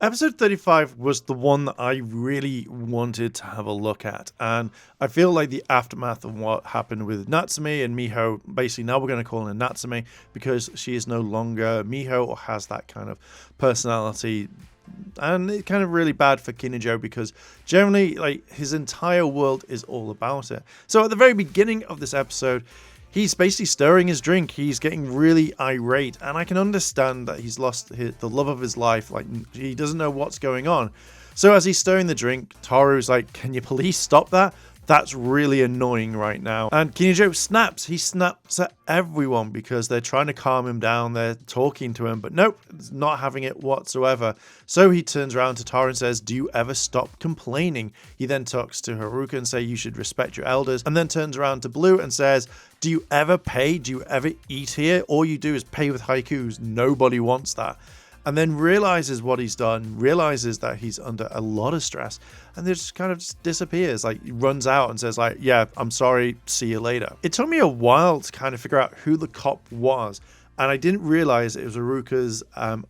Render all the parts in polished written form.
Episode 35 was the one that I really wanted to have a look at, and I feel like the aftermath of what happened with Natsume and Miho, basically now we're going to call her Natsume because she is no longer Miho or has that kind of personality, and it's kind of really bad for Kinijo because generally like his entire world is all about it. So at the very beginning of this episode, he's basically stirring his drink. He's getting really irate, and I can understand that he's lost the love of his life. Like, he doesn't know what's going on. So as he's stirring the drink, Toru's like, "Can you please stop that? That's really annoying right now." And Kinijo snaps. He snaps at everyone because they're trying to calm him down. They're talking to him, but nope, it's not having it whatsoever. So he turns around to Toru and says, "Do you ever stop complaining?" He then talks to Haruka and say, "You should respect your elders." And then turns around to Blue and says, "Do you ever pay? Do you ever eat here? All you do is pay with haikus. Nobody wants that." And then realizes what he's done, realizes that he's under a lot of stress, and just kind of just disappears. Like, he runs out and says like, "Yeah, I'm sorry, see you later." It took me a while to kind of figure out who the cop was, and I didn't realize it was Aruka's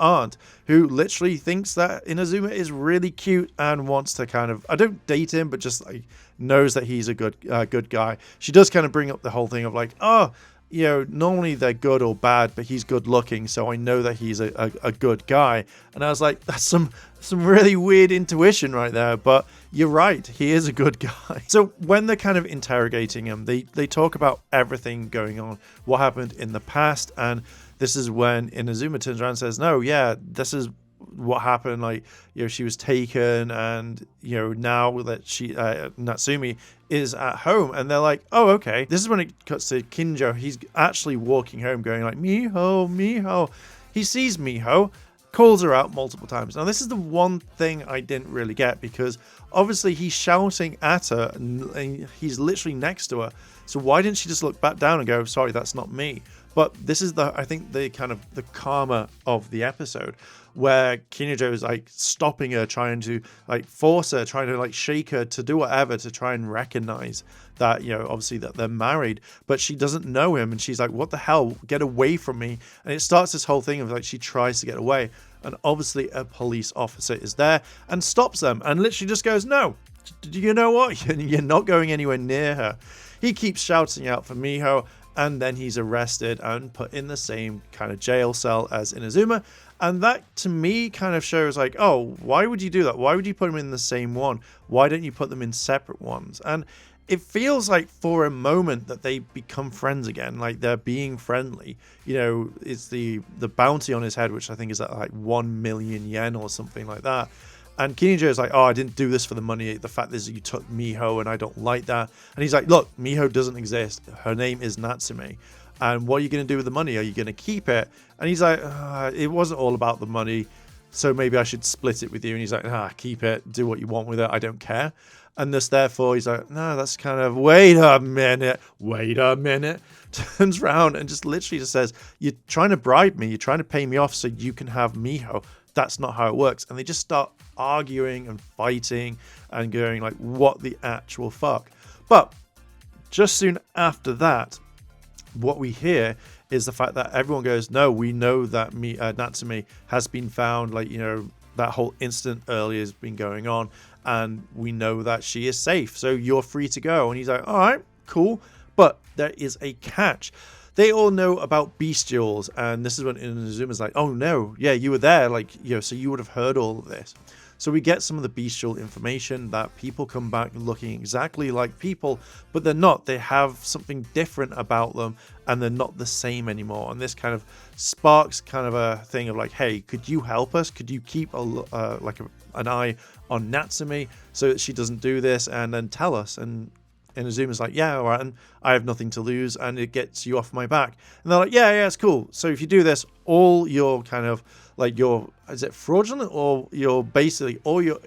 aunt, who literally thinks that Inazuma is really cute and wants to kind of, I don't date him, but just like knows that he's a good guy. She does kind of bring up the whole thing of like, oh, you know, normally they're good or bad, but he's good looking, so I know that he's a good guy. And I was like, that's some really weird intuition right there, but you're right, he is a good guy. So when they're kind of interrogating him, they talk about everything going on, what happened in the past, and this is when Inazuma turns around and says, "No, yeah, this is what happened, like, you know, she was taken, and, you know, now that she Natsumi is at home." And they're like, "Oh, okay." This is when it cuts to Kinjo. He's actually walking home going like, "Miho, Miho." He sees Miho, calls her out multiple times. Now this is the one thing I didn't really get, because obviously he's shouting at her and he's literally next to her, so why didn't she just look back down and go, "Sorry, that's not me"? But this is I think the kind of the karma of the episode, where Kinijo is like stopping her, trying to like force her, trying to like shake her to do whatever to try and recognize that, you know, obviously that they're married, but she doesn't know him, and she's like, "What the hell? Get away from me." And it starts this whole thing of like, she tries to get away, and obviously a police officer is there and stops them and literally just goes, "No, you know what? You're not going anywhere near her." He keeps shouting out for Miho, and then he's arrested and put in the same kind of jail cell as Inazuma. And that, to me, kind of shows like, oh, why would you do that? Why would you put them in the same one? Why don't you put them in separate ones? And it feels like for a moment that they become friends again, like they're being friendly. You know, it's the bounty on his head, which I think is at like 1 million yen or something like that. And Kinijo is like, "Oh, I didn't do this for the money. The fact is that you took Miho, and I don't like that." And he's like, "Look, Miho doesn't exist. Her name is Natsume. And what are you going to do with the money? Are you going to keep it?" And he's like, "It wasn't all about the money, so maybe I should split it with you." And he's like, "Keep it. Do what you want with it. I don't care." And therefore, he's like, "No, that's kind of, wait a minute. Turns around and just literally just says, "You're trying to bribe me. You're trying to pay me off so you can have Miho. That's not how it works." And they just start arguing and fighting and going like, what the actual fuck? But just soon after that, what we hear is the fact that everyone goes, "No, we know that Natsume has been found. Like, you know, that whole incident earlier has been going on, and we know that she is safe, so you're free to go." And he's like, "All right, cool, but there is a catch." They all know about bestials, and this is when Inazuma's like, "Oh no, yeah, you were there, like, you know, so you would have heard all of this." So we get some of the bestial information that people come back looking exactly like people, but they're not. They have something different about them, and they're not the same anymore. And this kind of sparks kind of a thing of like, "Hey, could you help us? Could you keep an eye on Natsume so that she doesn't do this, and then tell us?" And Inazuma's like, "Yeah, all right, and I have nothing to lose, and it gets you off my back." And they're like, yeah, it's cool. So if you do this, all your kind of like is it fraudulent, or your basically all your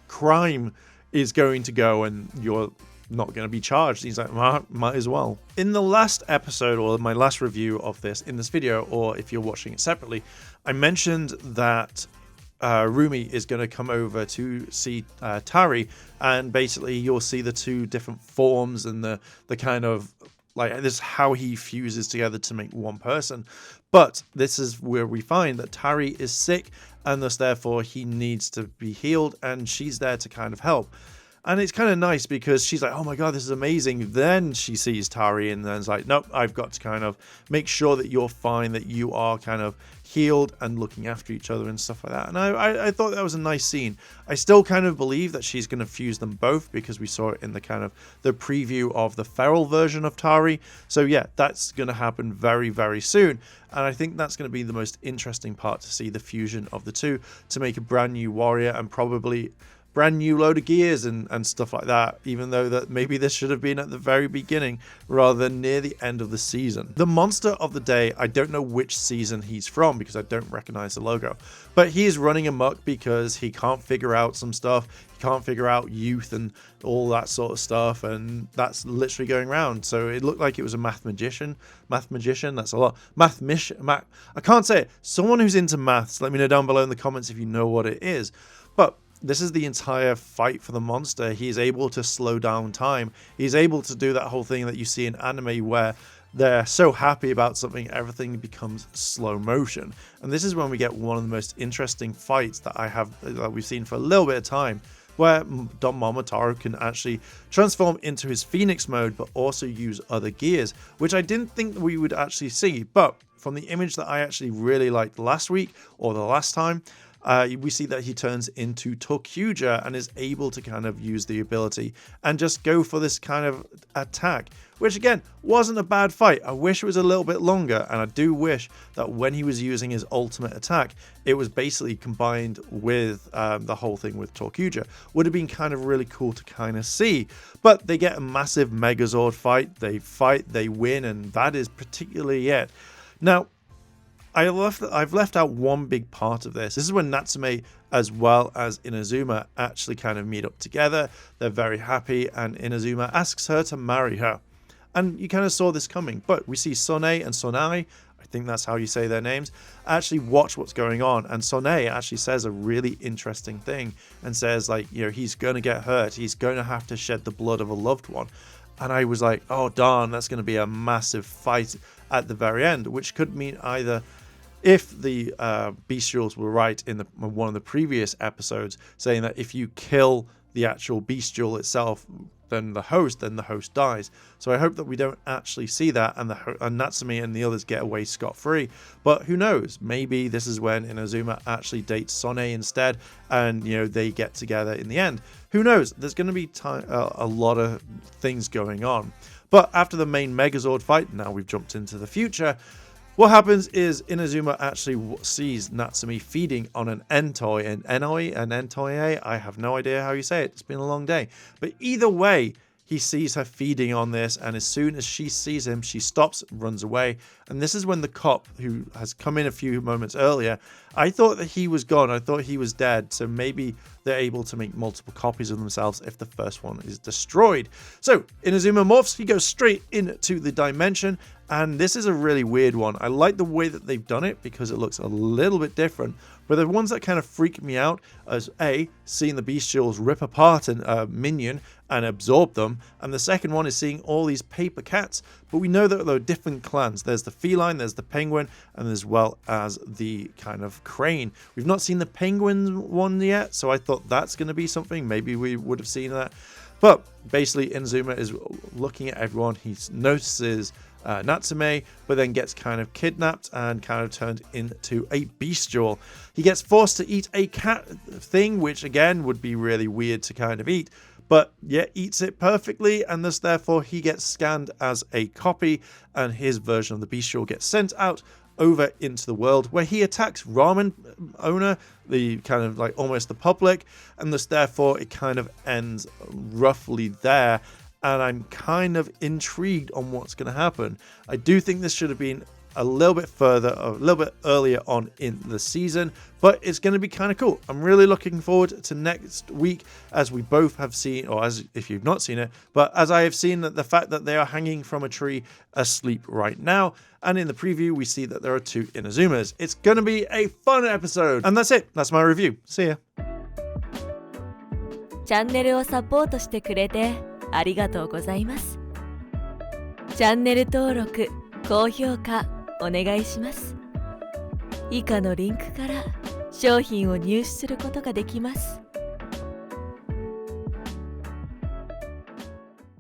crime is going to go, and you're not going to be charged. He's like, might as well. In the last episode, or my last review of this in this video, or if you're watching it separately, I mentioned that Rumi is going to come over to see Tari, and basically you'll see the two different forms and the kind of like this how he fuses together to make one person. But this is where we find that Tari is sick, and thus therefore he needs to be healed, and she's there to kind of help. And it's kind of nice because she's like, oh my god, this is amazing. Then she sees Tari and then's like, nope, I've got to kind of make sure that you're fine, that you are kind of healed and looking after each other and stuff like that. And I thought that was a nice scene. I still kind of believe that she's going to fuse them both because we saw it in the kind of the preview of the feral version of Tari. So yeah, that's going to happen very, very soon. And I think that's going to be the most interesting part, to see the fusion of the two to make a brand new warrior and probably brand new load of gears and stuff like that, even though that maybe this should have been at the very beginning rather than near the end of the season. The monster of the day, I don't know which season he's from because I don't recognize the logo, but he is running amok because he can't figure out some stuff. He can't figure out youth and all that sort of stuff, and that's literally going around. So it looked like it was a math magician, that's a lot. I can't say it. Someone who's into maths, let me know down below in the comments if you know what it is. But this is the entire fight for the monster. He's able to slow down time. He's able to do that whole thing that you see in anime where they're so happy about something, everything becomes slow motion. And this is when we get one of the most interesting fights that we've seen for a little bit of time, where Don Momotaro can actually transform into his Phoenix mode, but also use other gears, which I didn't think we would actually see. But from the image that I actually really liked last week, or the last time, we see that he turns into Torcuja and is able to kind of use the ability and just go for this kind of attack, which again wasn't a bad fight. I wish it was a little bit longer, and I do wish that when he was using his ultimate attack, it was basically combined with the whole thing with Torcuja. Would have been kind of really cool to kind of see. But they get a massive Megazord fight, they win, and that is particularly it. Now, I've left out one big part of this. This is when Natsume as well as Inazuma actually kind of meet up together. They're very happy, and Inazuma asks her to marry her. And you kind of saw this coming, but we see Sone and Sonai, I think that's how you say their names, actually watch what's going on. And Sone actually says a really interesting thing and says, like, you know, he's going to get hurt. He's going to have to shed the blood of a loved one. And I was like, oh darn, that's going to be a massive fight at the very end, which could mean either, if the bestials were right in one of the previous episodes, saying that if you kill the actual bestial itself, then the host dies. So I hope that we don't actually see that, and Natsume and the others get away scot-free. But who knows? Maybe this is when Inazuma actually dates Sone instead, and you know, they get together in the end. Who knows? There's going to be a lot of things going on. But after the main Megazord fight, now we've jumped into the future. What happens is Inazuma actually sees Natsume feeding on an Entoi, an Entoie. I have no idea how you say it. It's been a long day. But either way, he sees her feeding on this, and as soon as she sees him, she stops, runs away. And this is when the cop, who has come in a few moments earlier, I thought that he was gone. I thought he was dead. So maybe they're able to make multiple copies of themselves if the first one is destroyed. So Inazuma morphs. He goes straight into the dimension. And this is a really weird one. I like the way that they've done it because it looks a little bit different. But the ones that kind of freak me out as seeing the bestials rip apart a minion and absorb them. And the second one is seeing all these paper cats. But we know that there are different clans. There's the feline, there's the penguin, and as well as the kind of crane. We've not seen the penguin one yet, so I thought that's going to be something. Maybe we would have seen that. But basically, Inazuma is looking at everyone. He notices Natsume, but then gets kind of kidnapped and kind of turned into a bestial. He gets forced to eat a cat thing, which again would be really weird to kind of eat, but yet eats it perfectly, and thus therefore he gets scanned as a copy, and his version of the bestial gets sent out over into the world, where he attacks ramen owner, the kind of like almost the public, and thus therefore it kind of ends roughly there. And I'm kind of intrigued on what's going to happen. I do think this should have been a little bit further, a little bit earlier on in the season, but it's going to be kind of cool. I'm really looking forward to next week, as we both have seen, or as if you've not seen it, but as I have seen that the fact that they are hanging from a tree asleep right now. And in the preview, we see that there are 2 Inazumas. It's going to be a fun episode. And that's it. That's my review. See ya. チャンネルをサポートしてくれてありがとうございます。チャンネル登録、高評価お願いします。以下のリンクから商品を入手することができます。